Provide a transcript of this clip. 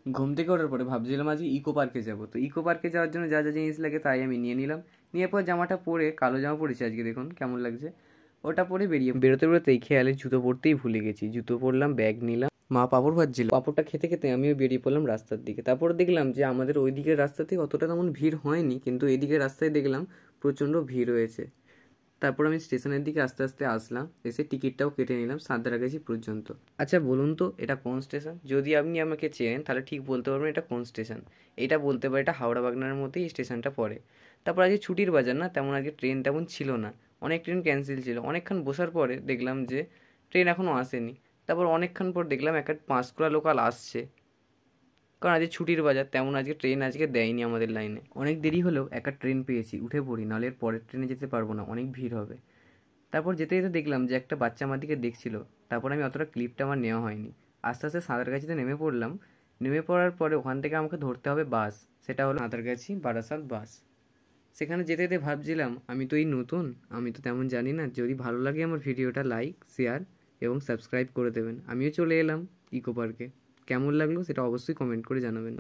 ঘুম থেকে ওঠার পরে ভাবছিলাম আজকে ইকো পার্কে যাবো। তো ইকো পার্কে যাওয়ার জন্য যা যা জিনিস লাগে তাই আমি নিয়ে নিলাম। নিয়ে পর জামাটা পরে, কালো জামা পরেছি আজকে, দেখুন কেমন লাগছে। ওটা পরে বেরোতে বেরোতেই খেয়ালে জুতো পরতেই ভুলে গেছি। জুতো পরলাম, ব্যাগ নিলাম, মা পাঁপড় ভাজছিল, পাঁপড়টা খেতে খেতে আমিও বেরিয়ে পড়লাম রাস্তার দিকে। তারপর দেখলাম যে আমাদের ওই দিকের রাস্তাতে অতটা তেমন ভিড় হয়নি, কিন্তু এদিকের রাস্তায় দেখলাম প্রচণ্ড ভিড় হয়েছে। তারপর আমি স্টেশনের দিকে আস্তে আস্তে আসলাম, এসে টিকিটটাও কেটে নিলাম সাঁতরাগাছি পর্যন্ত। আচ্ছা বলুন তো এটা কোন স্টেশন? যদি আপনি আমাকে চেনেন তাহলে ঠিক বলতে পারবেন এটা কোন স্টেশন। এটা বলতে পারে এটা হাওড়া বাগনানের মধ্যেই এই স্টেশনটা পড়ে। তারপর আজকে ছুটির বাজার না, তেমন আজকে ট্রেন তেমন ছিল না, অনেক ট্রেন ক্যান্সেল ছিল। অনেকক্ষণ বসার পরে দেখলাম যে ট্রেন এখনও আসেনি। তারপর অনেকক্ষণ পর দেখলাম একটা পাঁশকুড়া লোকাল আসছে, কারণ আজকে ছুটির বাজার, তেমন আজকে ট্রেন আজকে দেয়নি আমাদের লাইনে। অনেক দেরি হলেও একটা ট্রেন পেয়েছি, উঠে পড়ি, নাহলে এর পরের ট্রেনে যেতে পারবো না, অনেক ভিড় হবে। তারপর যেতে যেতে দেখলাম যে একটা বাচ্চা আমার দিকে দেখছিল। তারপর আমি অতটা ক্লিপটা আমার নেওয়া হয়নি। আস্তে আস্তে সাঁতরাগাছিতে নেমে পড়লাম। নেমে পড়ার পরে ওখান থেকে আমাকে ধরতে হবে বাস, সেটা হলো সাঁতরাগাছি বারাসাত বাস। সেখানে যেতে যেতে ভাবছিলাম আমি তো এই নতুন, আমি তো তেমন জানি না, যদি ভালো লাগে আমার ভিডিওটা লাইক, শেয়ার এবং সাবস্ক্রাইব করে দেবেন। আমিও চলে এলাম ইকো পার্কে। কেমন লাগলো সেটা অবশ্যই কমেন্ট করে জানাবেন।